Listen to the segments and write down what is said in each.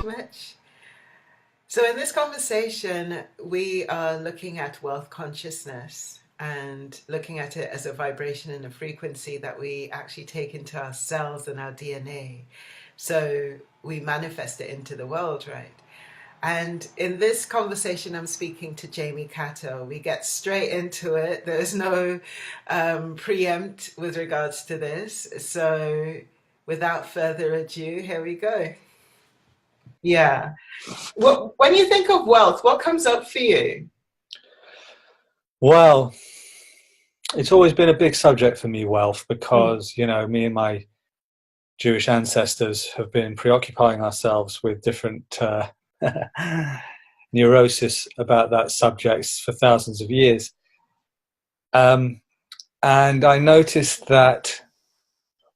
much. So, in this conversation, we are looking at wealth consciousness and looking at it as a vibration and a frequency that we actually take into our cells and our DNA. So, we manifest it into the world, right? And in this conversation, I'm speaking to Jamie Catto. We get straight into it. There's no preempt with regards to this. So, without further ado, here we go. Yeah. Well, when you think of wealth, what comes up for you? Well, it's always been a big subject for me, wealth, Mm. because, me and my Jewish ancestors have been preoccupying ourselves with different neurosis about that subject for thousands of years. And I noticed that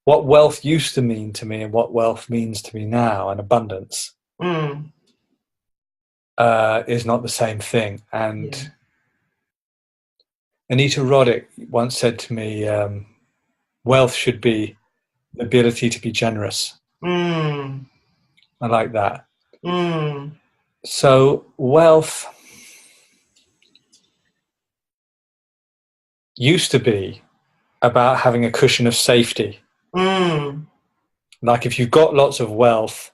what wealth used to mean to me and what wealth means to me now, and abundance, Mm. is not the same thing. Yeah. And Anita Roddick once said to me, wealth should be the ability to be generous. Mm. I like that. Mm. So wealth used to be about having a cushion of safety. Mm. Like if you've got lots of wealth,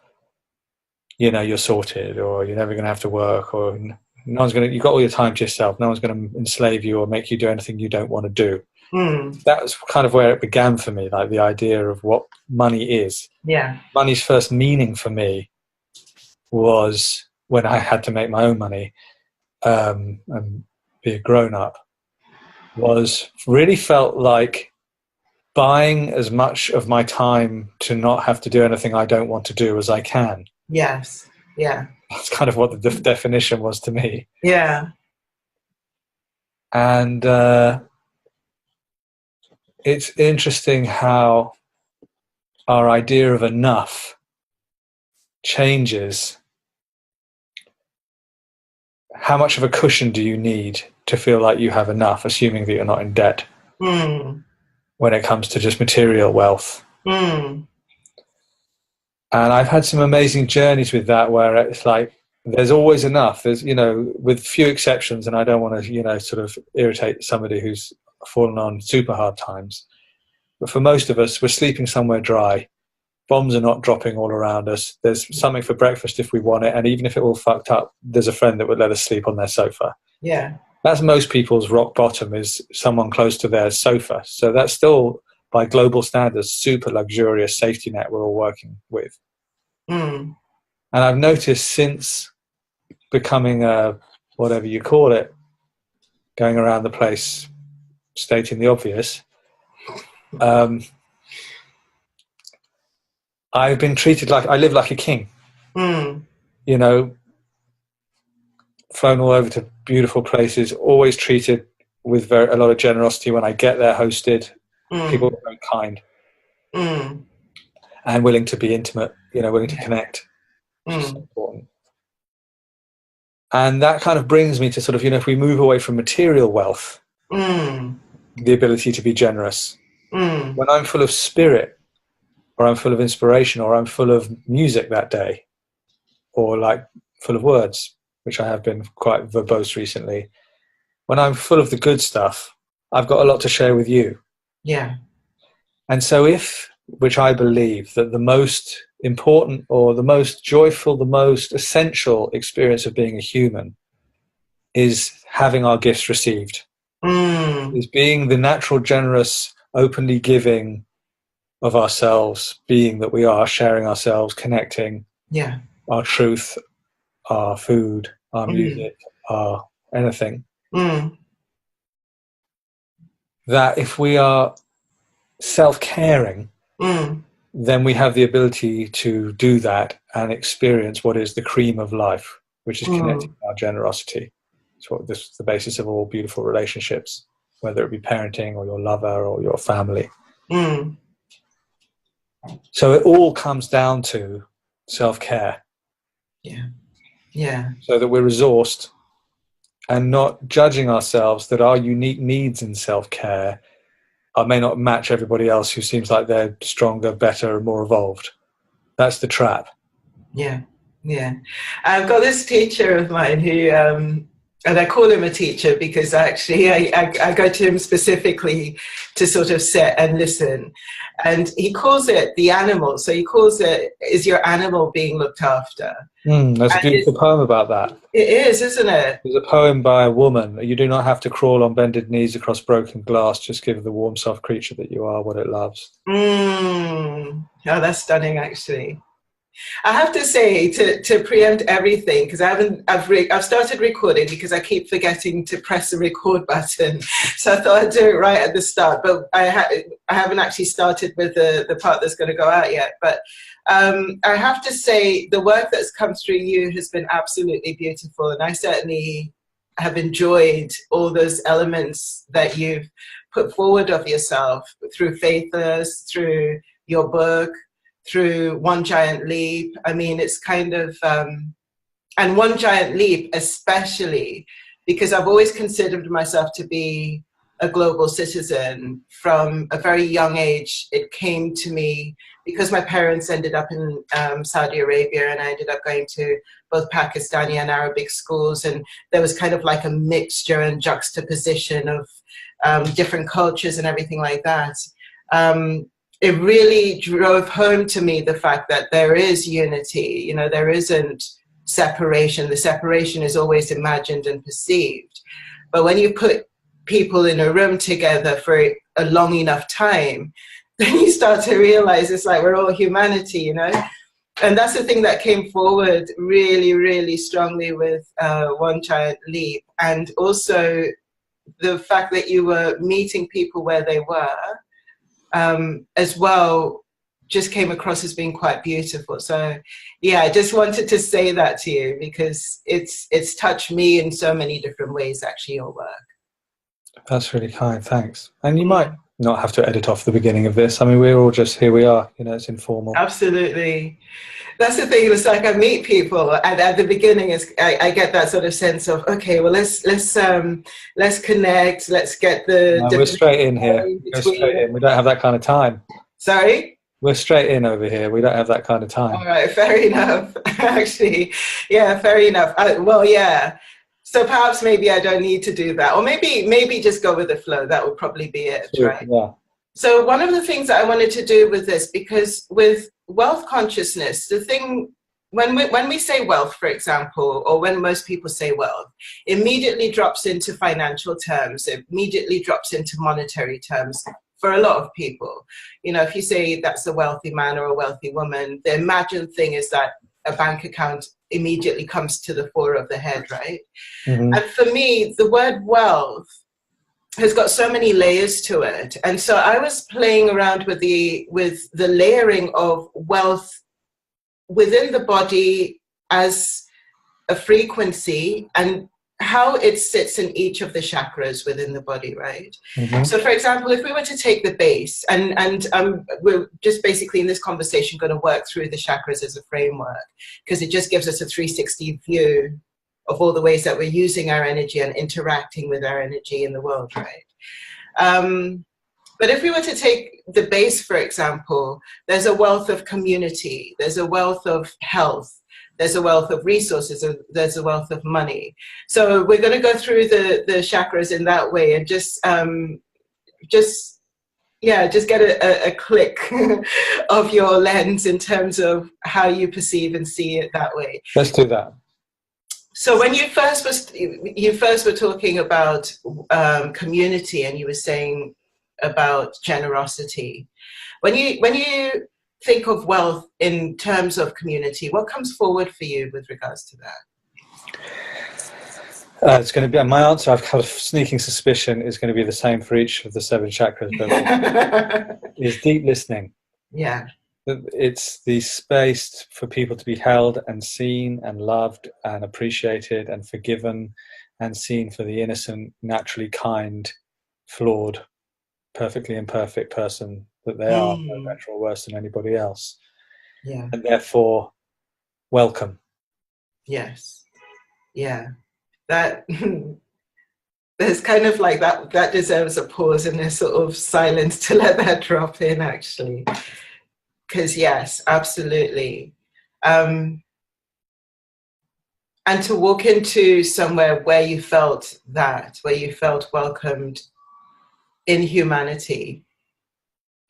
you're sorted, or you're never going to have to work, or no one's going to, you've got all your time to yourself. No one's going to enslave you or make you do anything you don't want to do. Mm. That was kind of where it began for me, like the idea of what money is. Yeah. Money's first meaning for me was when I had to make my own money, and be a grown up, was really felt like buying as much of my time to not have to do anything I don't want to do as I can. Yes. Yeah. That's kind of what the definition was to me. Yeah. And it's interesting how our idea of enough changes. How much of a cushion do you need to feel like you have enough, assuming that you're not in debt, when it comes to just material wealth? Mm. And I've had some amazing journeys with that, where it's like there's always enough. There's, with few exceptions, and I don't want to, sort of irritate somebody who's fallen on super hard times. But for most of us, we're sleeping somewhere dry. Bombs are not dropping all around us. There's something for breakfast if we want it. And even if it all fucked up, there's a friend that would let us sleep on their sofa. Yeah. That's most people's rock bottom, is someone close to their sofa. So that's still, by global standards, super luxurious safety net we're all working with. Mm. And I've noticed since becoming a, whatever you call it, going around the place stating the obvious, I've been treated like I live like a king. Mm. Flown all over to beautiful places, always treated with a lot of generosity when I get there, hosted. People are very kind and willing to be intimate, willing to connect, which is so important. And that kind of brings me to sort of, if we move away from material wealth, the ability to be generous. When I'm full of spirit, or I'm full of inspiration, or I'm full of music that day, or like full of words, which I have been quite verbose recently. When I'm full of the good stuff, I've got a lot to share with you. Yeah. And so which I believe, that the most important, or the most joyful, the most essential experience of being a human is having our gifts received. Is being the natural, generous, openly giving of ourselves, being that we are, sharing ourselves, connecting, our truth, our food, our music, our anything. That if we are self-caring, then we have the ability to do that and experience what is the cream of life, which is connecting our generosity. It's what this is the basis of all beautiful relationships, whether it be parenting or your lover or your family. So it all comes down to self-care. Yeah. So that we're resourced and not judging ourselves, that our unique needs in self-care may not match everybody else who seems like they're stronger, better, and more evolved. That's the trap. Yeah. Yeah. I've got this teacher of mine who, and I call him a teacher because actually I go to him specifically to sort of sit and listen. And he calls it the animal. So he calls it, is your animal being looked after? There's a And beautiful poem about that. it is, isn't it? There's a poem by a woman. You do not have to crawl on bended knees across broken glass. Just give the warm, soft creature that you are what it loves. Oh, that's stunning, actually. I have to say, to preempt everything, because I've started recording because I keep forgetting to press the record button. So I thought I'd do it right at the start, but I haven't actually started with the part that's going to go out yet. But I have to say, the work that's come through you has been absolutely beautiful, and I certainly have enjoyed all those elements that you've put forward of yourself through Faithless, through your book, through One Giant Leap. I mean, it's kind of, and One Giant Leap especially, because I've always considered myself to be a global citizen from a very young age. It came to me because my parents ended up in Saudi Arabia, and I ended up going to both Pakistani and Arabic schools, and there was kind of like a mixture and juxtaposition of different cultures and everything like that. It really drove home to me the fact that there is unity, you know, there isn't separation. The separation is always imagined and perceived. But when you put people in a room together for a long enough time, then you start to realize it's like we're all humanity, you know? And that's the thing that came forward really, really strongly with One Giant Leap. And also the fact that you were meeting people where they were, as well, just came across as being quite beautiful. So yeah, I just wanted to say that to you because it's touched me in so many different ways, actually, your work. That's really kind, thanks. And you might not have to edit off the beginning of this. I mean, we're all just, here we are, you know, it's informal. Absolutely. That's the thing. It's like I meet people, and at the beginning, I get that sort of sense of, okay, well, let's connect. Let's get the. No, we're straight in here. We're straight in. We don't have that kind of time. Sorry. We're straight in over here. We don't have that kind of time. All right, fair enough. Actually, yeah, fair enough. Well, yeah. So perhaps maybe I don't need to do that, or maybe just go with the flow. That would probably be it, Sure, right? yeah. So one of the things that I wanted to do with this, because with wealth consciousness, the thing, when we say wealth, for example, or when most people say wealth, immediately drops into financial terms, it immediately drops into monetary terms for a lot of people. You know, if you say that's a wealthy man or a wealthy woman, the imagined thing is that a bank account immediately comes to the fore of the head, right? Mm-hmm. And for me, the word wealth has got so many layers to it. And so I was playing around with the layering of wealth within the body as a frequency and how it sits in each of the chakras within the body, right? Mm-hmm. So for example, if we were to take the base, and we're just basically in this conversation going to work through the chakras as a framework, because it just gives us a 360 view of all the ways that we're using our energy and interacting with our energy in the world, right? But if we were to take the base, for example, there's a wealth of community, there's a wealth of health, there's a wealth of resources, there's a wealth of money. So we're going to go through the chakras in that way and just get a click of your lens in terms of how you perceive and see it that way. Let's do that. So when you first were talking about community, and you were saying about generosity, when you think of wealth in terms of community, what comes forward for you with regards to that? It's going to be my answer. I've got a sneaking suspicion is going to be the same for each of the 7 chakras. Is deep listening. Yeah. It's the space for people to be held and seen and loved and appreciated and forgiven and seen for the innocent, naturally kind, flawed, perfectly imperfect person that they are, no better or worse than anybody else. Yeah. And therefore, welcome. Yes. Yeah. That there's kind of like that deserves a pause and a sort of silence to let that drop in, actually. Because yes, absolutely. And to walk into somewhere where you felt that, where you felt welcomed in humanity,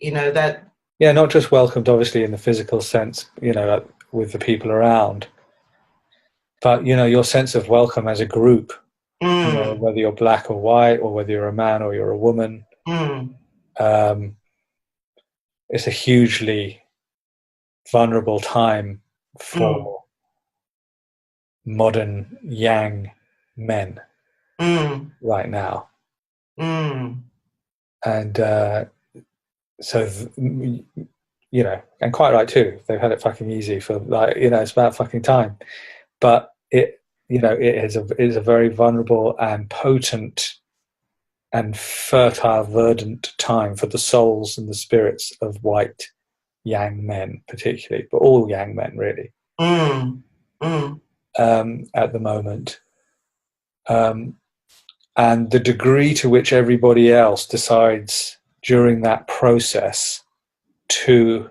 that. Yeah, not just welcomed, obviously, in the physical sense, with the people around, but, your sense of welcome as a group, Mm, whether you're black or white, or whether you're a man or you're a woman. mm, Um, it's a hugely vulnerable time mm, for modern yang men mm, right now. mm. And so, and quite right too. They've had it fucking easy for it's about fucking time. But it is a very vulnerable and potent and fertile, verdant time for the souls and the spirits of white yang men, particularly, but all yang men really, Mm, mm, at the moment. And the degree to which everybody else decides during that process to,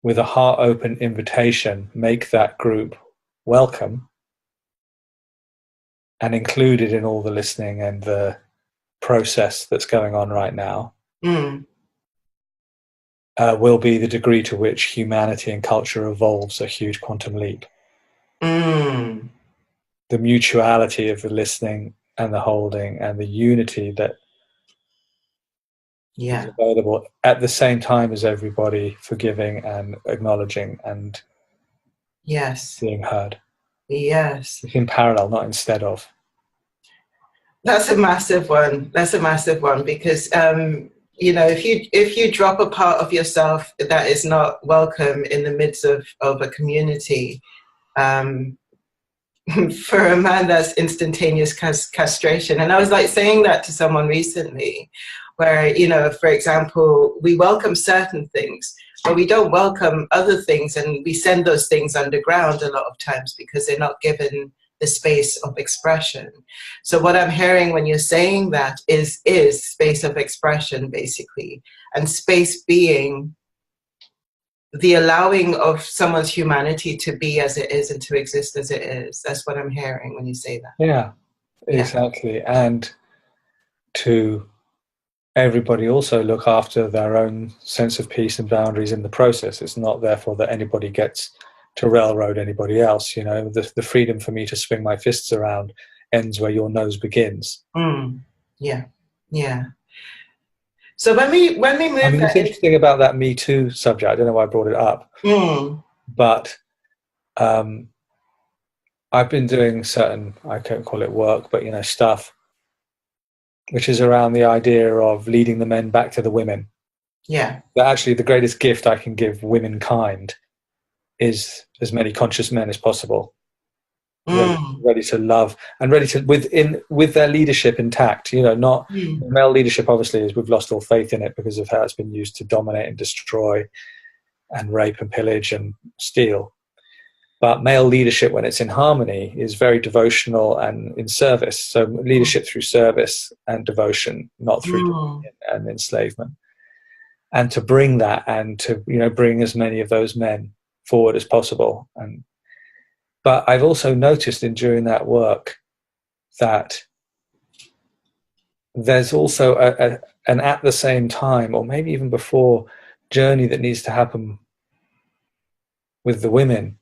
with a heart open invitation, make that group welcome and included in all the listening and the process that's going on right now, mm, will be the degree to which humanity and culture evolves a huge quantum leap. mm. The mutuality of the listening and the holding and the unity that is Yeah. available at the same time as everybody forgiving and acknowledging and Yes. being heard. Yes. It's in parallel, not instead of. That's a massive one. That's a massive one because if you drop a part of yourself that is not welcome in the midst of a community, for a man, that's instantaneous castration. And I was like saying that to someone recently, where, for example, we welcome certain things, but we don't welcome other things. And we send those things underground a lot of times because they're not given the space of expression. So what I'm hearing when you're saying that is space of expression, basically, and space being the allowing of someone's humanity to be as it is and to exist as it is. That's what I'm hearing when you say that. Yeah, exactly. And to everybody also look after their own sense of peace and boundaries in the process. It's not therefore that anybody gets to railroad anybody else. The freedom for me to swing my fists around ends where your nose begins. Yeah. So when we move, I mean, it's interesting about that Me Too subject. I don't know why I brought it up, but I've been doing certain, I can't call it work, but stuff, which is around the idea of leading the men back to the women. Yeah. That actually the greatest gift I can give womankind is as many conscious men as possible, ready to love and ready to with their leadership intact. Not male leadership. Obviously, is we've lost all faith in it because of how it's been used to dominate and destroy, and rape and pillage and steal. But male leadership, when it's in harmony, is very devotional and in service. So leadership through service and devotion, not through dominion and enslavement. And to bring that and to bring as many of those men forward as possible. But I've also noticed during that work that there's also an at the same time, or maybe even before, journey that needs to happen with the women.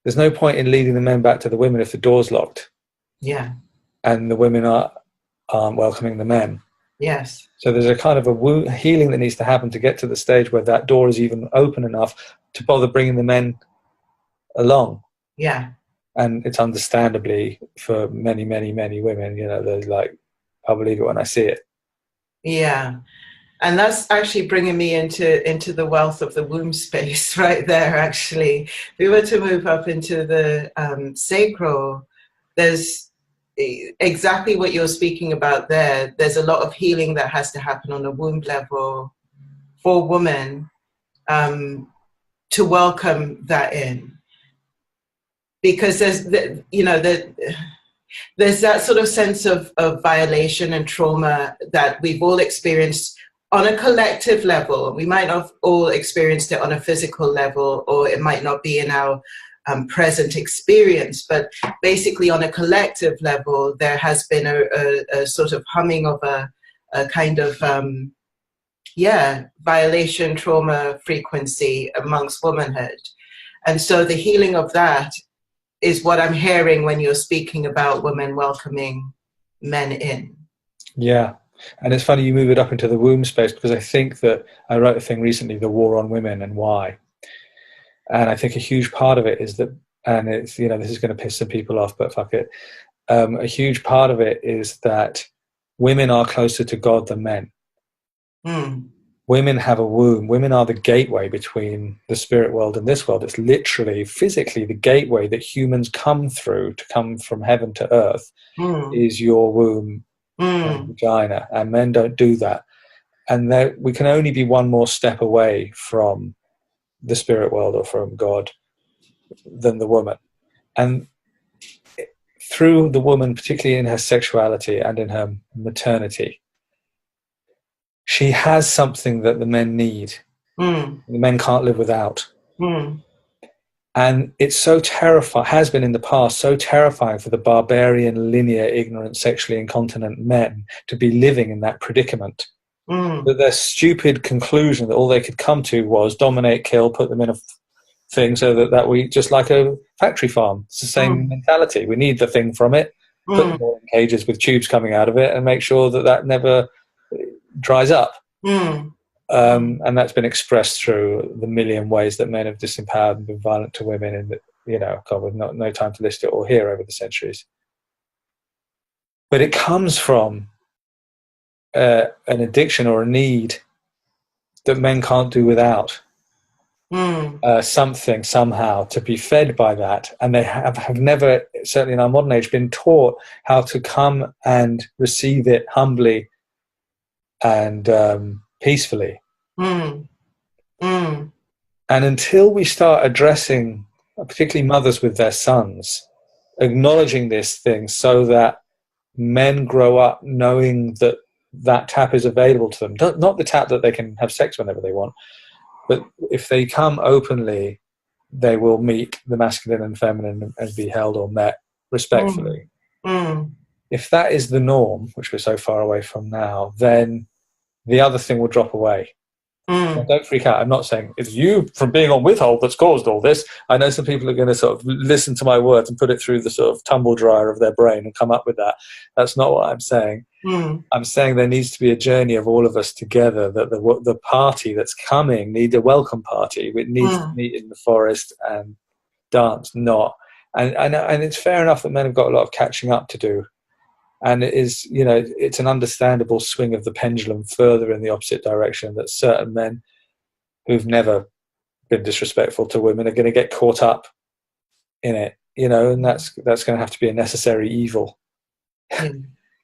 There's no point in leading the men back to the women if the door's locked. Yeah. And the women aren't welcoming the men. Yes. So there's a kind of a healing that needs to happen to get to the stage where that door is even open enough to bother bringing the men along. Yeah. And it's understandably for many, many, many women, they're like, I'll believe it when I see it. Yeah. And that's actually bringing me into the wealth of the womb space right there, actually. If we were to move up into the sacral, there's exactly what you're speaking about there. There's a lot of healing that has to happen on the womb level for women to welcome that in. Because there's that sort of sense of violation and trauma that we've all experienced on a collective level. We might not have all experienced it on a physical level, or it might not be in our present experience, but basically on a collective level, there has been a sort of humming of a kind of violation trauma frequency amongst womanhood. And so the healing of that is what I'm hearing when you're speaking about women welcoming men in. Yeah. And it's funny you move it up into the womb space, because I think that I wrote a thing recently, The War on Women and Why. And I think a huge part of it is that, and it's, you know, this is going to piss some people off, but fuck it. A huge part of it is that women are closer to God than men. Mm. Women have a womb. Women are the gateway between the spirit world and this world. It's literally, physically, the gateway that humans come through to come from heaven to earth is your womb and vagina. And men don't do that. And we can only be one more step away from the spirit world or from God than the woman. And through the woman, particularly in her sexuality and in her maternity, she has something that the men need. The men can't live without. And it's so terrifying, has been in the past, so terrifying for the barbarian, linear, ignorant, sexually incontinent men to be living in that predicament. That their stupid conclusion that all they could come to was dominate, kill, put them in a thing so that we, just like a factory farm, it's the same mentality. We need the thing from it, put them all in cages with tubes coming out of it, and make sure that never dries up. And that's been expressed through the million ways that men have disempowered and been violent to women, and, you know, God, we've no time to list it all here over the centuries. But it comes from an addiction or a need that men can't do without. Something, somehow, to be fed by that. And they have never, certainly in our modern age, been taught how to come and receive it humbly and peacefully. And until we start addressing, particularly mothers with their sons, acknowledging this thing so that men grow up knowing that that tap is available to them, not the tap that they can have sex whenever they want, but if they come openly, they will meet the masculine and feminine and be held or met respectfully. If that is the norm, which we're so far away from now, then the other thing will drop away. Now, don't freak out. I'm not saying it's you from being on withhold that's caused all this. I know some people are going to sort of listen to my words and put it through the sort of tumble dryer of their brain and come up with that. That's not what I'm saying. I'm saying there needs to be a journey of all of us together, that the party that's coming needs a welcome party. It needs to meet in the forest and dance, and it's fair enough that men have got a lot of catching up to do. And it is, you know, it's an understandable swing of the pendulum further in the opposite direction, that certain men who've never been disrespectful to women are going to get caught up in it, you know, and that's going to have to be a necessary evil.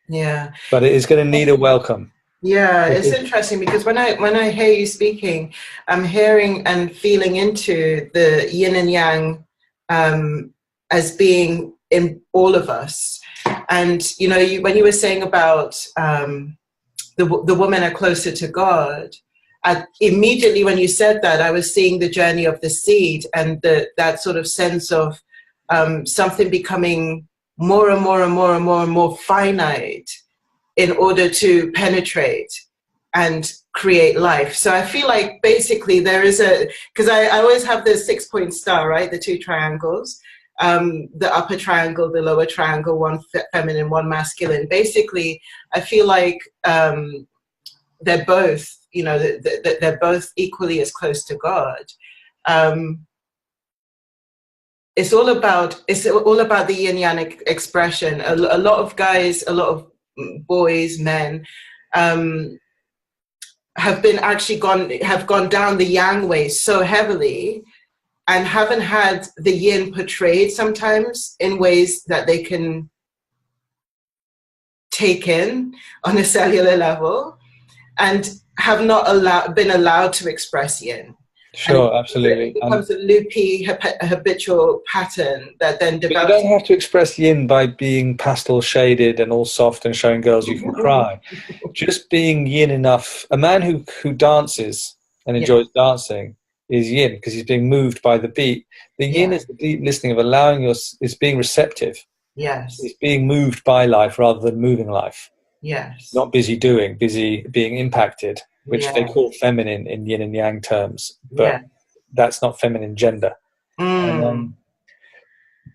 Yeah. But it is going to need a welcome. Yeah, it's interesting because when I hear you speaking, I'm hearing and feeling into the yin and yang as being in all of us. And, you know, when you were saying about the women are closer to God, immediately when you said that, I was seeing the journey of the seed and that sort of sense of something becoming more and more and more and more and more finite in order to penetrate and create life. So I feel like basically there is because I always have the 6-point star, right? The 2 triangles. The upper triangle, the lower triangle, one feminine, one masculine. Basically, I feel like they're both, you know, they're both equally as close to God. It's all about the yin yang expression. A lot of guys, a lot of boys, men, have gone down the yang way so heavily, and haven't had the yin portrayed sometimes in ways that they can take in on a cellular level, and have not been allowed to express yin. Sure, absolutely. It becomes a loopy, habitual pattern that then develops. You don't have to express yin by being pastel shaded and all soft and showing girls you can cry. Just being yin enough. A man who dances and enjoys dancing is yin, because he's being moved by the beat. The yin is the deep listening of allowing is being receptive. Yes. It's being moved by life rather than moving life. Yes. Not busy doing, busy being impacted, which they call feminine in yin and yang terms, but that's not feminine gender. And,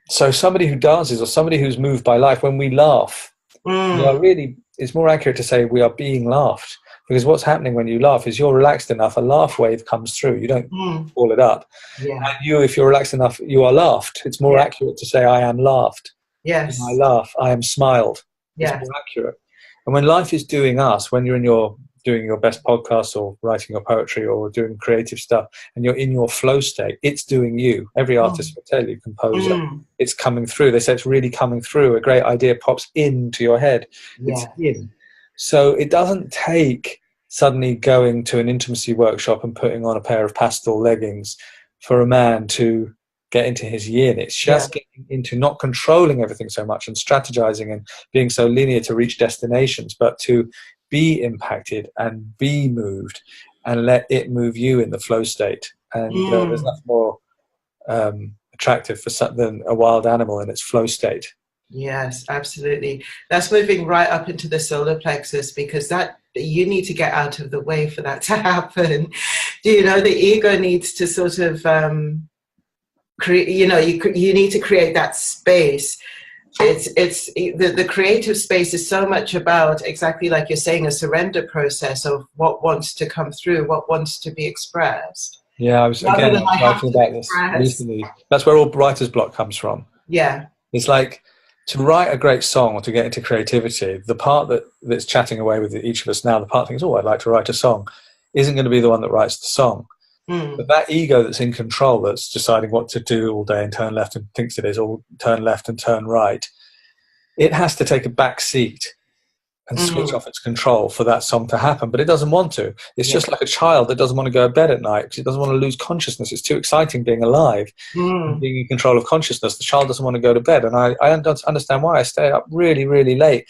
so somebody who dances or somebody who's moved by life, when we laugh, we are really, it's more accurate to say we are being laughed, because what's happening when you laugh is you're relaxed enough, a laugh wave comes through, you don't call it up. And you, if you're relaxed enough, you are laughed. It's more accurate to say I am laughed. Yes. When I laugh, I am smiled. It's more accurate. And when life is doing us, when you're doing your best podcast or writing your poetry or doing creative stuff and you're in your flow state, it's doing you. Every artist will tell you, composer, it's coming through. They say it's really coming through. A great idea pops into your head. It's in. So it doesn't take suddenly going to an intimacy workshop and putting on a pair of pastel leggings for a man to get into his yin. It's just getting into not controlling everything so much and strategizing and being so linear to reach destinations, but to be impacted and be moved and let it move you in the flow state. And there's nothing more attractive than a wild animal in its flow state. Yes, absolutely. That's moving right up into the solar plexus, because that you need to get out of the way for that to happen. You know, the ego needs to sort of create, you know, you need to create that space. It's the creative space is so much about, exactly like you're saying, a surrender process of what wants to come through, what wants to be expressed. Yeah, I was writing about this recently. That's where all writer's block comes from. Yeah. It's like, to write a great song or to get into creativity, the part that's chatting away with each of us now, the part that thinks, oh, I'd like to write a song, isn't going to be the one that writes the song. But that ego that's in control, that's deciding what to do all day and turn left and thinks it is all turn left and turn right, it has to take a back seat and switch off its control for that song to happen. But it doesn't want to. It's just like a child that doesn't want to go to bed at night because it doesn't want to lose consciousness. It's too exciting being alive and being in control of consciousness. The child doesn't want to go to bed. And I understand why. I stay up really, really late.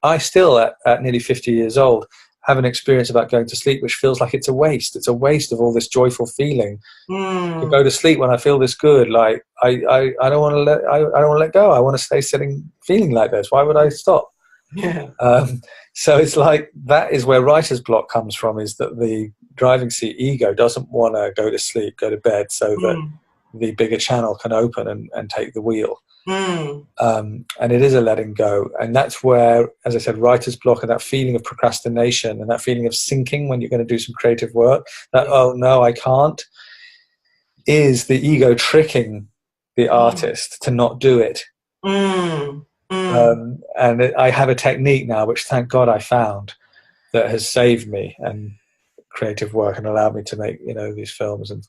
I still, at nearly 50 years old, have an experience about going to sleep which feels like it's a waste. It's a waste of all this joyful feeling to go to sleep when I feel this good. Like I don't want to let go. I want to stay feeling like this. Why would I stop? So it's like, that is where writer's block comes from, is that the driving seat ego doesn't want to go to sleep, go to bed, so that the bigger channel can open and take the wheel. And it is a letting go. And that's where, as I said, writer's block and that feeling of procrastination and that feeling of sinking when you're going to do some creative work, that, oh no, I can't, is the ego tricking the artist to not do it. And I have a technique now, which thank God I found, that has saved me and creative work and allowed me to make, you know, these films and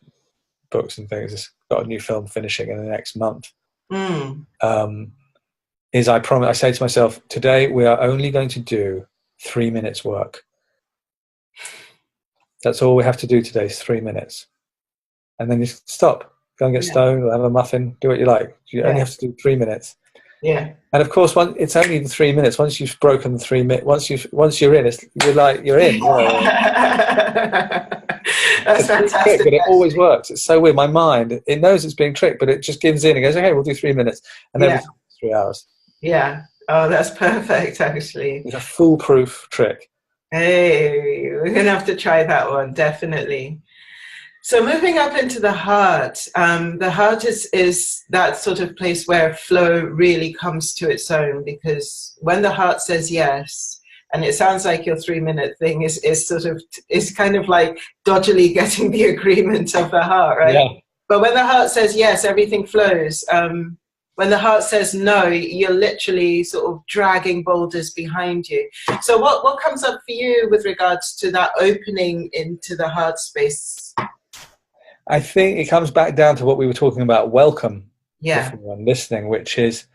books and things. It's got a new film finishing in the next month. Is I say to myself, today we are only going to do 3 minutes work. That's all we have to do today, is 3 minutes. And then you stop, go and get stoned, or have a muffin, do what you like. You only have to do 3 minutes. And of course, it's only the 3 minutes. Once you've broken the 3 minutes, once you're in, you're in. You know? That's fantastic. Trick, but it always works. It's so weird. My mind, it knows it's being tricked, but it just gives in and goes, okay, we'll do 3 minutes, and then 3 hours. Yeah. Oh, that's perfect. Actually, it's a foolproof trick. Hey, we're gonna have to try that one, definitely. So moving up into the heart is that sort of place where flow really comes to its own, because when the heart says yes, and it sounds like your 3 minute thing is kind of like dodgily getting the agreement of the heart, right? Yeah. But when the heart says yes, everything flows. When the heart says no, you're literally sort of dragging boulders behind you. So what comes up for you with regards to that opening into the heart space? I think it comes back down to what we were talking about, welcome, yeah, for everyone listening, which is,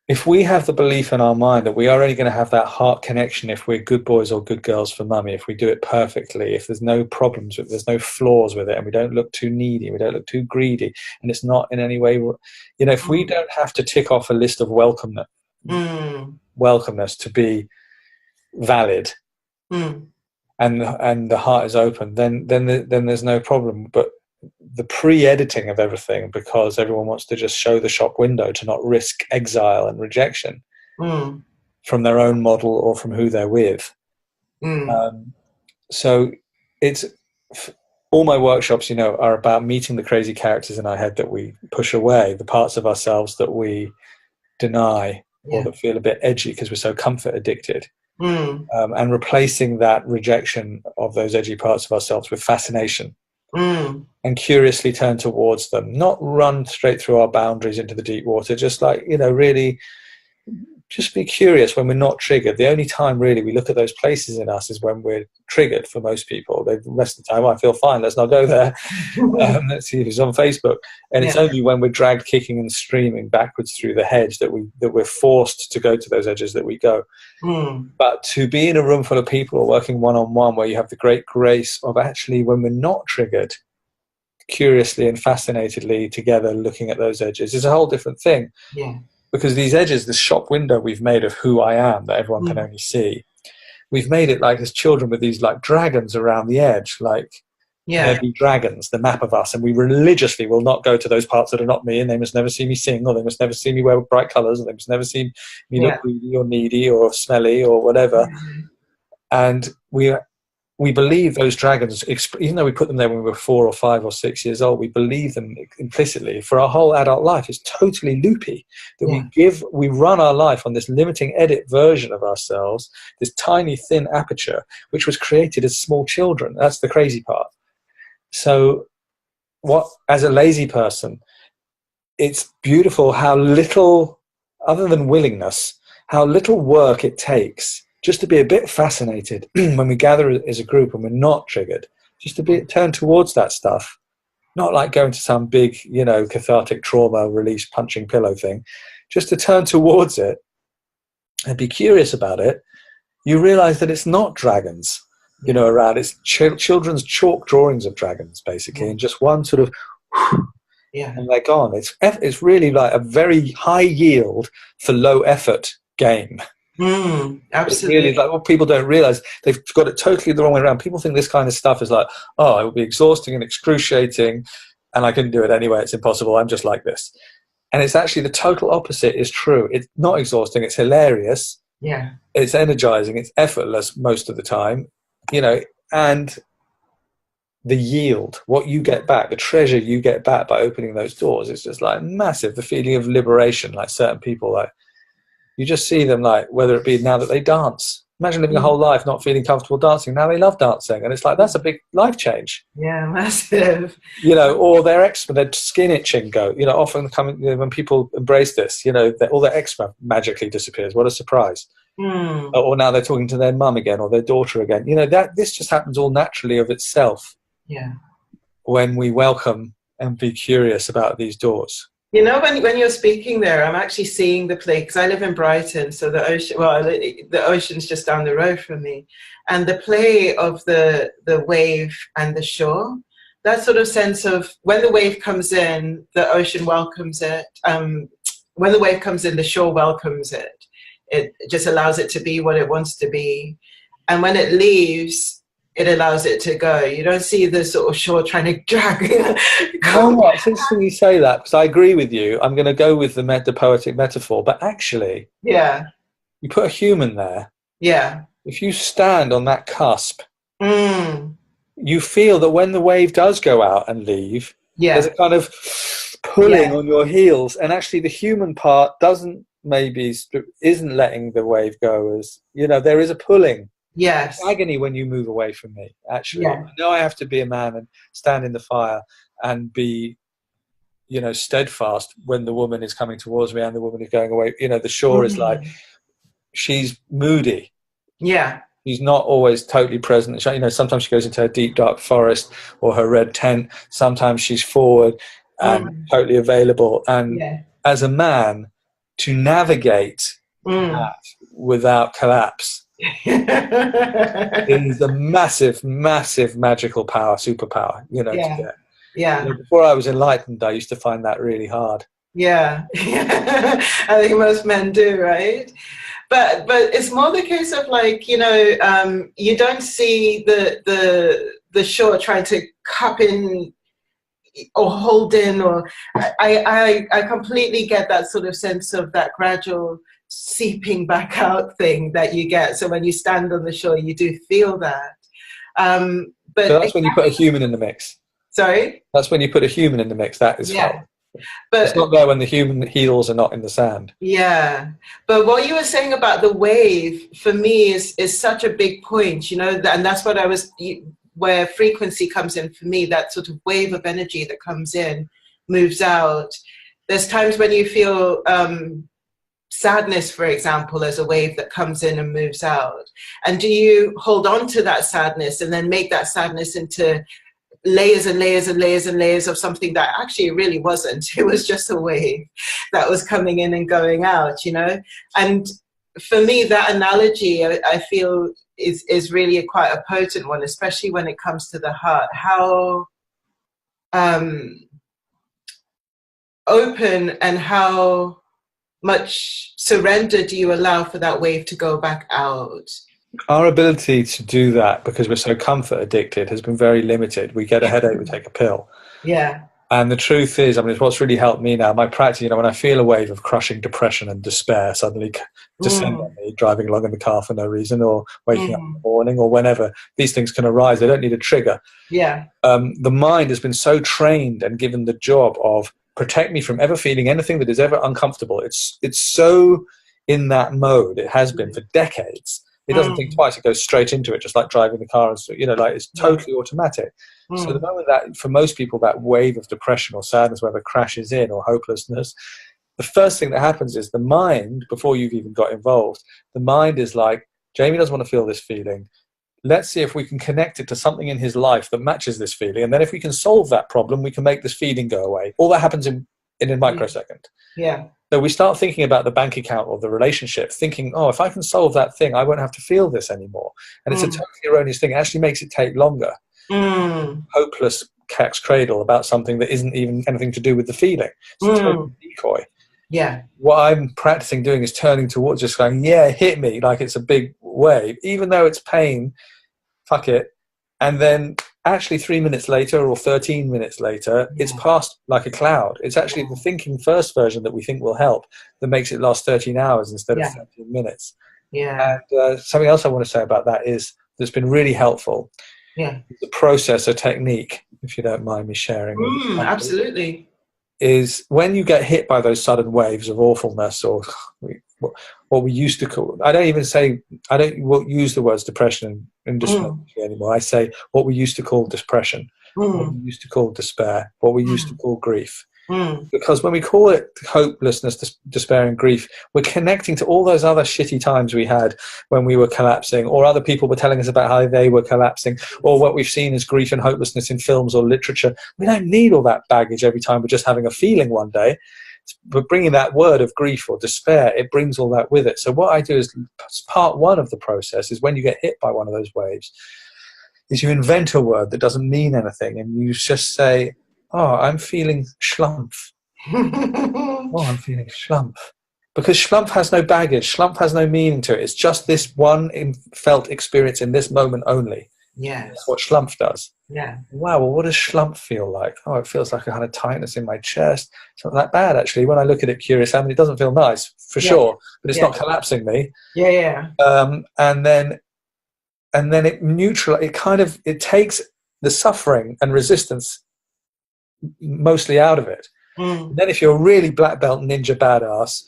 if we have the belief in our mind that we are only going to have that heart connection if we're good boys or good girls for mummy, if we do it perfectly, if there's no problems with it, there's no flaws with it, and we don't look too needy, we don't look too greedy, and it's not in any way, you know, if we don't have to tick off a list of welcomeness to be valid, and the heart is open, then there's no problem. But the pre-editing of everything, because everyone wants to just show the shop window to not risk exile and rejection from their own model or from who they're with. So it's all my workshops, are about meeting the crazy characters in our head that we push away, the parts of ourselves that we deny or that feel a bit edgy because we're so comfort addicted, and replacing that rejection of those edgy parts of ourselves with fascination, and curiously turn towards them, not run straight through our boundaries into the deep water, just like, really just be curious when we're not triggered. The only time really we look at those places in us is when we're triggered. For most people, the rest of the time, I feel fine, let's not go there. Let's see if it's on Facebook. And it's only when we're dragged kicking and screaming backwards through the hedge that we're forced to go to those edges that we go. But to be in a room full of people or working one-on-one, where you have the great grace of actually, when we're not triggered, curiously and fascinatedly together looking at those edges, is a whole different thing. Because these edges, this shop window we've made of who I am that everyone can only see, we've made it like as children with these like dragons around the edge, like there be dragons, the map of us, and we religiously will not go to those parts that are not me, and they must never see me sing, or they must never see me wear bright colours, or they must never see me look greedy or needy or smelly or whatever. And we believe those dragons, even though we put them there when we were 4 or 5 or 6 years old, we believe them implicitly for our whole adult life. It's totally loopy that we run our life on this limiting edit version of ourselves, this tiny thin aperture, which was created as small children. That's the crazy part. So as a lazy person, it's beautiful how little, other than willingness, how little work it takes just to be a bit fascinated when we gather as a group and we're not triggered, just to be turned towards that stuff, not like going to some big, cathartic trauma release punching pillow thing, just to turn towards it and be curious about it. You realize that it's not dragons, around. It's children's chalk drawings of dragons, basically, and just one sort of, and they're gone. It's really like a very high yield for low effort game. Absolutely. Really, like what people don't realize, they've got it totally the wrong way around. People think this kind of stuff is like, oh, it will be exhausting and excruciating, and I couldn't do it anyway. It's impossible. I'm just like this. And it's actually the total opposite is true. It's not exhausting. It's hilarious. It's energizing. It's effortless most of the time, and the yield, what you get back, the treasure you get back by opening those doors, is just like massive. The feeling of liberation, like certain people, like, you just see them, like, whether it be now that they dance. Imagine living a whole life not feeling comfortable dancing. Now they love dancing. And it's like, that's a big life change. Massive. Or their skin itching go. Often when people embrace this, all their eczema magically disappears. What a surprise. Or now they're talking to their mum again or their daughter again. This just happens all naturally of itself. When we welcome and be curious about these doors. When you're speaking there, I'm actually seeing the play, because I live in Brighton, so the ocean's just down the road from me, and the play of the wave and the shore, that sort of sense of when the wave comes in, the ocean welcomes it. When the wave comes in, the shore welcomes it. It just allows it to be what it wants to be, and when it leaves, it allows it to go. You don't see the sort of shore trying to drag. It's interesting you say that, because I agree with you. I'm going to go with the poetic metaphor, but actually, you put a human there. If you stand on that cusp, you feel that when the wave does go out and leave, there's a kind of pulling on your heels, and actually the human part isn't letting the wave go. As there is a pulling. It's agony when you move away from me, actually. I know I have to be a man and stand in the fire and be, steadfast when the woman is coming towards me and the woman is going away. The shore is like, she's moody. She's not always totally present. Sometimes she goes into her deep, dark forest or her red tent. Sometimes she's forward and totally available. And as a man, to navigate that without collapse, it is a massive, massive magical power, superpower, to get. Before I was enlightened, I used to find that really hard. I think most men do, right? but it's more the case of like, you don't see the shore trying to cup in or hold in, or I completely get that sort of sense of that gradual seeping back out thing that you get. So when you stand on the shore, you do feel that. So But that's when you put a human in the mix. sorry? That's when you put a human in the mix. That is felt. Yeah. But It's not there when the human heels are not in the sand. yeah, but what you were saying about the wave for me is such a big point, and that's what where frequency comes in for me. That sort of wave of energy that comes in, moves out. There's times when you feel sadness, for example, as a wave that comes in and moves out. And do you hold on to that sadness and then make that sadness into layers and layers and layers and layers of something that actually really wasn't? It was just a wave that was coming in and going out, And for me, that analogy, I feel, is really quite a potent one, especially when it comes to the heart. How open and how much surrender do you allow for that wave to go back out? Our ability to do that, because we're so comfort addicted, has been very limited. We get a headache, we take a pill. Yeah. And the truth is, it's what's really helped me now, my practice, when I feel a wave of crushing depression and despair suddenly descend on me, driving along in the car for no reason, or waking up in the morning, or whenever, these things can arise. They don't need a trigger. Yeah. The mind has been so trained and given the job of protect me from ever feeling anything that is ever uncomfortable. It's so in that mode. It has been for decades. It doesn't think twice. It goes straight into it, just like driving the car. It's totally automatic. So the moment that, for most people, that wave of depression or sadness, whether crashes in, or hopelessness, the first thing that happens is the mind, before you've even got involved, the mind is like, Jamie doesn't want to feel this feeling. Let's see if we can connect it to something in his life that matches this feeling. And then if we can solve that problem, we can make this feeling go away. All that happens in a microsecond. Yeah. So we start thinking about the bank account or the relationship, thinking, oh, if I can solve that thing, I won't have to feel this anymore. And it's a totally erroneous thing. It actually makes it take longer. Hopeless cat's cradle about something that isn't even anything to do with the feeling. It's a total decoy. Yeah. What I'm practicing doing is turning towards just going, yeah, hit me like it's a big wave, even though it's pain, fuck it. And then actually 3 minutes later or 13 minutes later, it's passed like a cloud. It's actually the thinking first version that we think will help that makes it last 13 hours instead of 13 minutes. Yeah. And something else I want to say about that is that's been really helpful. Yeah. The process or technique, if you don't mind me sharing. Absolutely. Is when you get hit by those sudden waves of awfulness, or what we used to call, I don't use the words depression and despair anymore. I say what we used to call depression, what we used to call despair, what we used to call grief. Because when we call it hopelessness, despair and grief, we're connecting to all those other shitty times we had when we were collapsing, or other people were telling us about how they were collapsing, or what we've seen as grief and hopelessness in films or literature. We don't need all that baggage every time we're just having a feeling one day. But bringing that word of grief or despair, it brings all that with it. So what I do is, part one of the process is when you get hit by one of those waves, is you invent a word that doesn't mean anything, and you just say, oh, I'm feeling schlumpf. Oh, I'm feeling schlumpf. Because schlumpf has no baggage. Schlumpf has no meaning to it. It's just this one felt experience in this moment only. Yes. That's what schlumpf does. Yeah. Wow, well, what does schlumpf feel like? Oh, it feels like a kind of tightness in my chest. It's not that bad, actually. When I look at it curious, it doesn't feel nice, for sure, but it's not collapsing me. Yeah. And then it takes the suffering and resistance mostly out of it. Then if you're a really black belt ninja badass,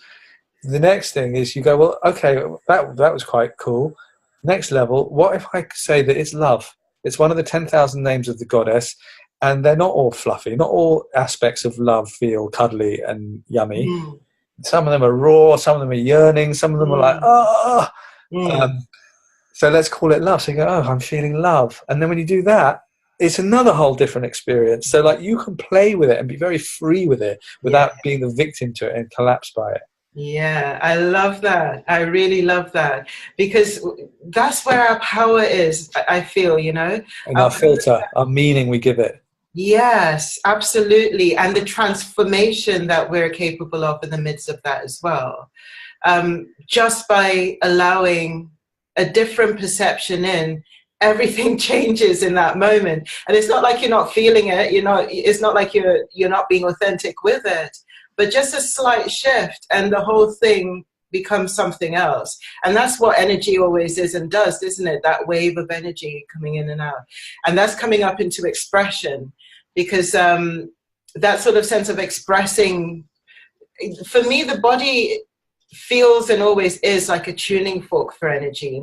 the next thing is you go, well, okay, that was quite cool. Next level, what if I say that it's love? It's one of the 10,000 names of the goddess, and they're not all fluffy. Not all aspects of love feel cuddly and yummy. Some of them are raw, some of them are yearning, some of them are like, so let's call it love. So you go, oh, I'm feeling love. And then when you do that, it's another whole different experience. So like you can play with it and be very free with it without being the victim to it and collapse by it. Yeah, I love that. I really love that, because that's where our power is, I feel, And our filter, our meaning we give it. Yes, absolutely. And the transformation that we're capable of in the midst of that as well. Just by allowing a different perception in, everything changes in that moment. And it's not like you're not feeling it, it's not like you're not being authentic with it, but just a slight shift and the whole thing becomes something else. And that's what energy always is and does, isn't it? That wave of energy coming in and out. And that's coming up into expression, because that sort of sense of expressing, for me, the body feels and always is like a tuning fork for energy,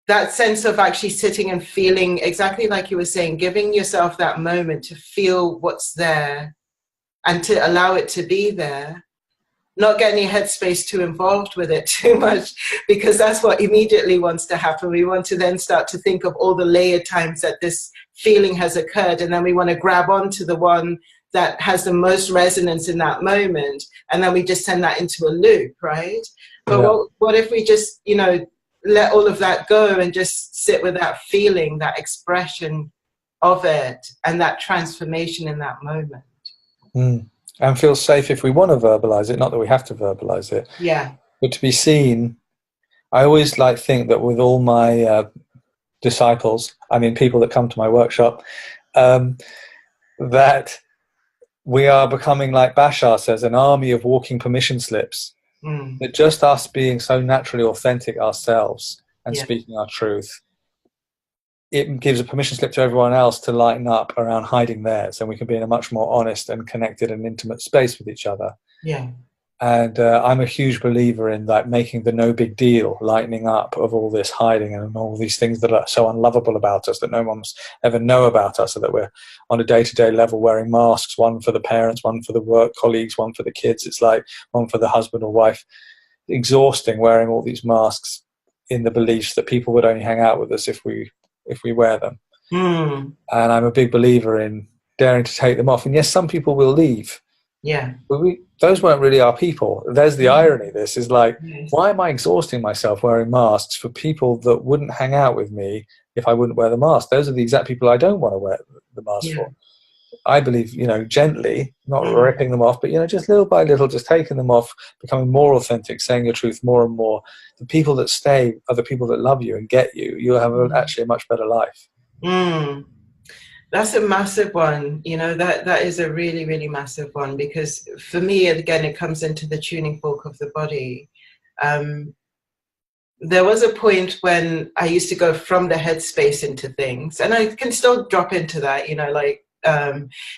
that sense of actually sitting and feeling, exactly like you were saying, giving yourself that moment to feel what's there and to allow it to be there, not getting your headspace too involved with it too much, because that's what immediately wants to happen. We want to then start to think of all the layered times that this feeling has occurred, and then we want to grab onto the one that has the most resonance in that moment, and then we just send that into a loop, right? But Yeah. what if we just, let all of that go and just sit with that feeling, that expression of it, and that transformation in that moment? And feel safe if we want to verbalize it, not that we have to verbalize it. Yeah. But to be seen. I always think that with all my disciples, I mean people that come to my workshop, that we are becoming, like Bashar says, an army of walking permission slips. That just us being so naturally authentic ourselves and speaking our truth, it gives a permission slip to everyone else to lighten up around hiding theirs, and we can be in a much more honest and connected and intimate space with each other. Yeah. And I'm a huge believer in making the no big deal, lightening up of all this hiding and all these things that are so unlovable about us that no one's ever know about us, so that we're on a day-to-day level wearing masks, one for the parents, one for the work colleagues, one for the kids. It's like one for the husband or wife. Exhausting wearing all these masks in the beliefs that people would only hang out with us if we wear them. And I'm a big believer in daring to take them off. And yes, some people will leave. Yeah. But those weren't really our people. There's the irony. This is why am I exhausting myself wearing masks for people that wouldn't hang out with me if I wouldn't wear the mask? Those are the exact people I don't want to wear the mask for. I believe, gently, not ripping them off, but, just little by little, just taking them off, becoming more authentic, saying your truth more and more. The people that stay are the people that love you and get you. You'll have actually a much better life. That's a massive one. That is a really, really massive one, because for me, again, it comes into the tuning fork of the body. There was a point when I used to go from the headspace into things, and I can still drop into that,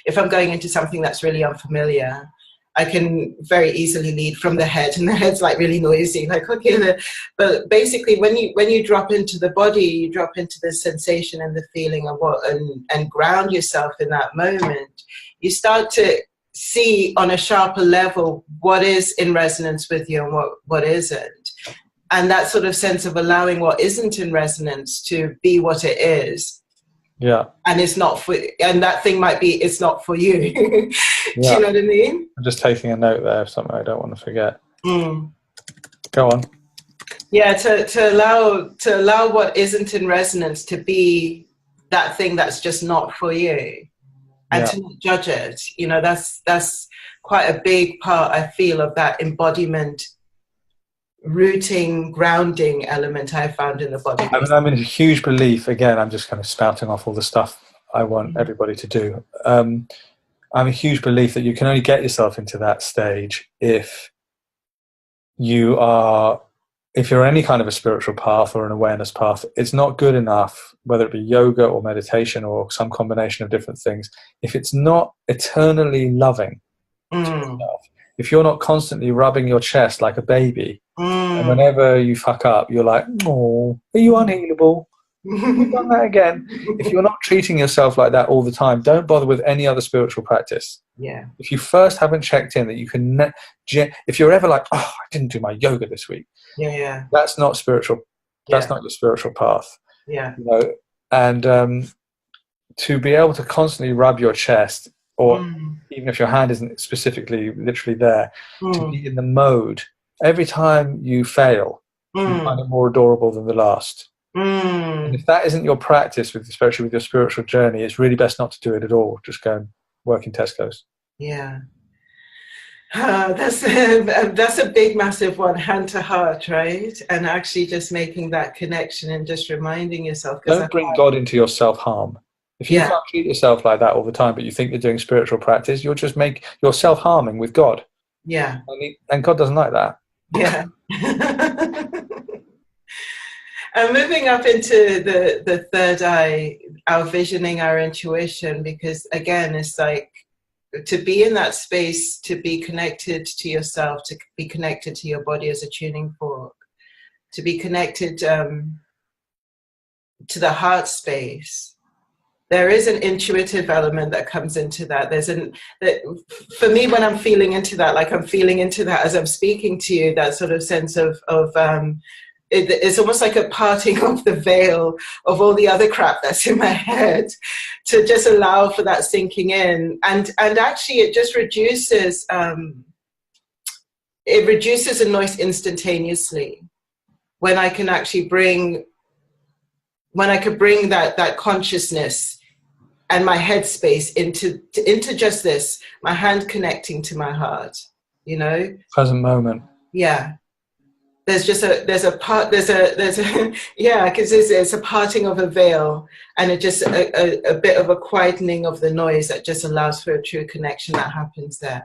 if I'm going into something that's really unfamiliar, I can very easily lead from the head, and the head's really noisy, okay. But basically, when you drop into the body, you drop into the sensation and the feeling of and ground yourself in that moment. You start to see on a sharper level what is in resonance with you and what isn't, and that sort of sense of allowing what isn't in resonance to be what it is. Yeah. And it's not and that thing might be, it's not for you. Do you know what I mean? I'm just taking a note there of something I don't want to forget. Go on. Yeah, to allow what isn't in resonance to be that thing that's just not for you, and to not judge it. That's quite a big part, I feel, of that embodiment, rooting, grounding element I found in the body. I'm in a huge belief, again, I'm just kind of spouting off all the stuff I want everybody to do. I'm a huge belief that you can only get yourself into that stage if you're any kind of a spiritual path or an awareness path. It's not good enough, whether it be yoga or meditation or some combination of different things, if it's not eternally loving to yourself. If you're not constantly rubbing your chest like a baby, and whenever you fuck up, you're like, oh, are you unhealable? You've done that again. If you're not treating yourself like that all the time, don't bother with any other spiritual practice. Yeah. If you first haven't checked in that you can, if you're ever like, oh, I didn't do my yoga this week. Yeah. That's not spiritual. That's not your spiritual path. Yeah. And to be able to constantly rub your chest, or even if your hand isn't specifically literally there, to be in the mode. Every time you fail, you find it more adorable than the last. And Mm. if that isn't your practice, especially with your spiritual journey, it's really best not to do it at all. Just go and work in Tesco's. Yeah. That's a big, massive one, hand to heart, right? And actually just making that connection and just reminding yourself, because Don't bring God into your self-harm. If you yeah, can't treat yourself like that all the time, but you think you're doing spiritual practice, you'll just make you're self-harming with God. yeah, And God doesn't like that. yeah. And moving up into the third eye, our visioning, our intuition, because again, it's like to be in that space, to be connected to yourself, to be connected to your body as a tuning fork, to be connected to the heart space. There is an intuitive element that comes into that. For me, when I'm feeling into that, like I'm feeling into that as I'm speaking to you, that sort of sense of it's almost like a parting of the veil of all the other crap that's in my head, to just allow for that sinking in, and actually it just reduces the noise instantaneously when I can actually bring that consciousness and my headspace into just this, my hand connecting to my heart, Present moment. yeah. There's yeah, because it's a parting of a veil, and it just a bit of a quietening of the noise that just allows for a true connection that happens there,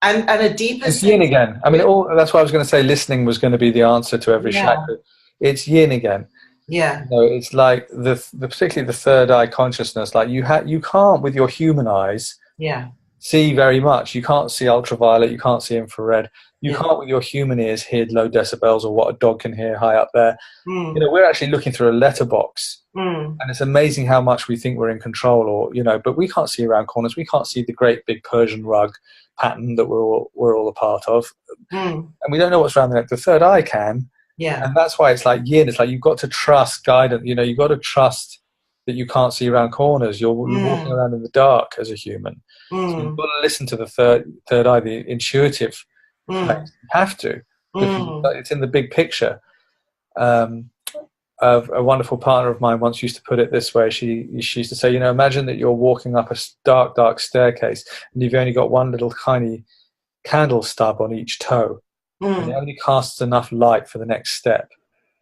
and a deeper It's yin sense. again. I mean, that's why I was going to say listening was going to be the answer to every Yeah, chakra. It's yin again. yeah, It's like the particularly the third eye consciousness. Like you can't with your human eyes yeah, see very much. You can't see ultraviolet. You can't see infrared. You yeah. can't with your human ears hear low decibels or what a dog can hear high up there. Mm, We're actually looking through a letterbox, mm, and it's amazing how much we think we're in control, but we can't see around corners. We can't see the great big Persian rug pattern that we're all a part of, mm, and we don't know what's around the neck. The third eye can, yeah. and that's why it's like yin. It's like you've got to trust guidance. You've got to trust that you can't see around corners. You're walking Mm, around in the dark as a human, so you've mm, got to listen to the third eye, the intuitive place. mm, You have to, because mm, it's in the big picture. Um, a wonderful partner of mine once used to put it this way. She used to say, imagine that you're walking up a dark, dark staircase, and you've only got one little tiny candle stub on each toe, and it mm, only casts enough light for the next step.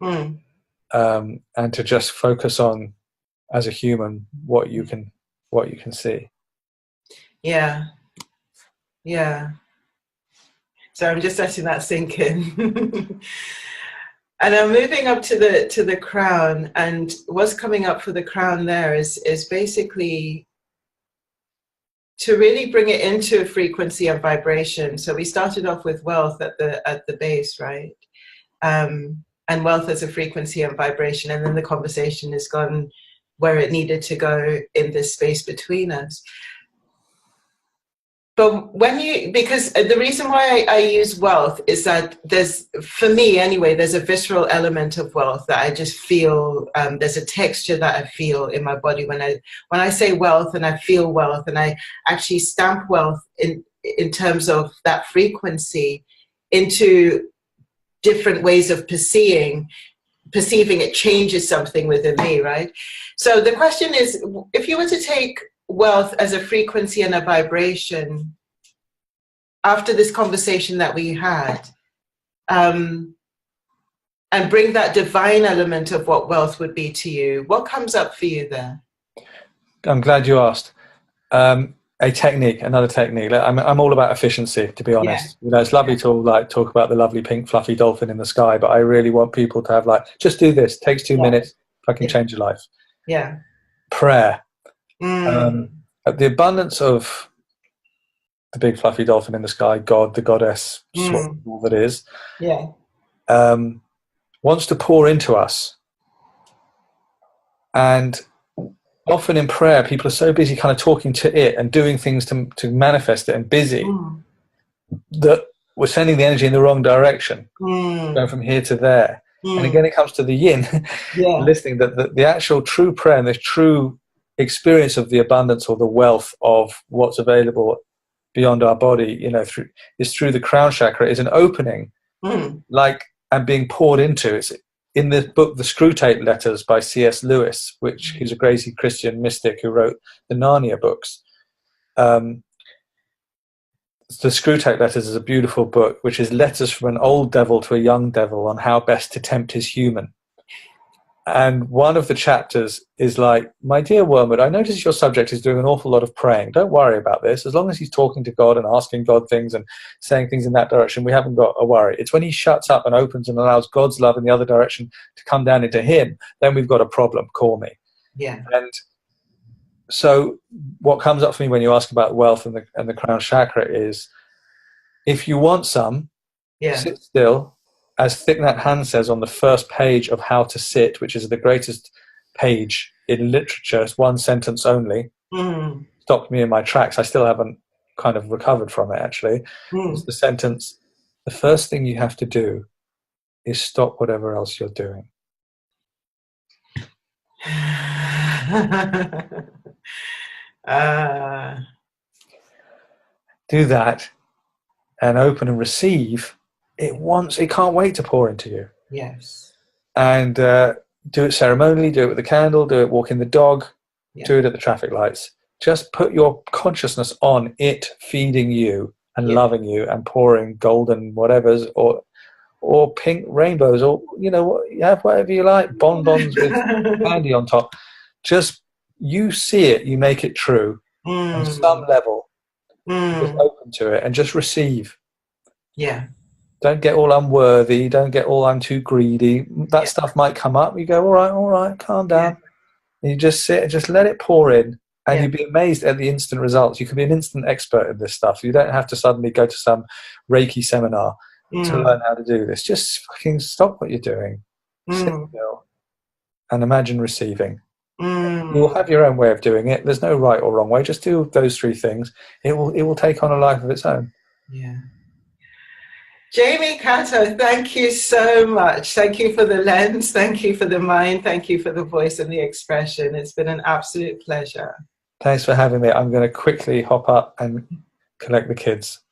mm. And to just focus on, as a human, what you can see. Yeah, yeah. So I'm just letting that sink in. And I'm moving up to the crown, and what's coming up for the crown there is basically to really bring it into a frequency and vibration. So we started off with wealth at the base, right? And wealth as a frequency and vibration, and then the conversation has gone where it needed to go in this space between us. But because the reason why I use wealth is that for me anyway, there's a visceral element of wealth that I just feel, there's a texture that I feel in my body when I say wealth, and I feel wealth, and I actually stamp wealth in terms of that frequency into different ways of perceiving it changes something within me, right? So the question is, if you were to take wealth as a frequency and a vibration after this conversation that we had, and bring that divine element of what wealth would be to you, what comes up for you there? I'm glad you asked. Another technique. I'm all about efficiency, to be Yeah, honest. It's lovely to talk about the lovely pink fluffy dolphin in the sky, but I really want people to have just do this. Takes 2 yeah, minutes. Fucking yeah, change your life. yeah. Prayer. Mm, The abundance of the big fluffy dolphin in the sky, God, the goddess, all that is, yeah. wants to pour into us. And often in prayer, people are so busy kind of talking to it and doing things to manifest it and busy that we're sending the energy in the wrong direction, going from here to there. And again, it comes to the yin, Yeah. listening that the actual true prayer and the true experience of the abundance or the wealth of what's available beyond our body, is through the crown chakra, is an opening, and being poured into. in the book The Screwtape Letters by C.S. Lewis, which he's a crazy Christian mystic who wrote the Narnia books. The Screwtape Letters is a beautiful book, which is letters from an old devil to a young devil on how best to tempt his human. And one of the chapters is like, my dear Wormwood, I notice your subject is doing an awful lot of praying. Don't worry about this. As long as he's talking to God and asking God things and saying things in that direction, we haven't got a worry. It's when he shuts up and opens and allows God's love in the other direction to come down into him, then we've got a problem. Call me. Yeah. And so what comes up for me when you ask about wealth and the crown chakra is, if you want some, sit still. As Thich Nhat Hanh says on the first page of How to Sit, which is the greatest page in literature, it's one sentence only, stopped me in my tracks. I still haven't kind of recovered from it, actually. It's the sentence, the first thing you have to do is stop whatever else you're doing. Do that and open and receive. It can't wait to pour into you. Yes. And do it ceremonially, do it with a candle, do it walking the dog, do it at the traffic lights. Just put your consciousness on it feeding you and loving you and pouring golden whatevers or pink rainbows, or you have whatever you like, bonbons with candy on top. Just you see it, you make it true on some level. Just open to it and just receive. Yeah. Don't get all unworthy. Don't get all I'm too greedy. That stuff might come up. You go, all right, calm down. And you just sit and just let it pour in. And you'd be amazed at the instant results. You can be an instant expert in this stuff. You don't have to suddenly go to some Reiki seminar to learn how to do this. Just fucking stop what you're doing. Sit still and imagine receiving. You'll have your own way of doing it. There's no right or wrong way. Just do those three things. It will take on a life of its own. Yeah. Jamie Catto, thank you so much. Thank you for the lens. Thank you for the mind. Thank you for the voice and the expression. It's been an absolute pleasure. Thanks for having me. I'm going to quickly hop up and collect the kids.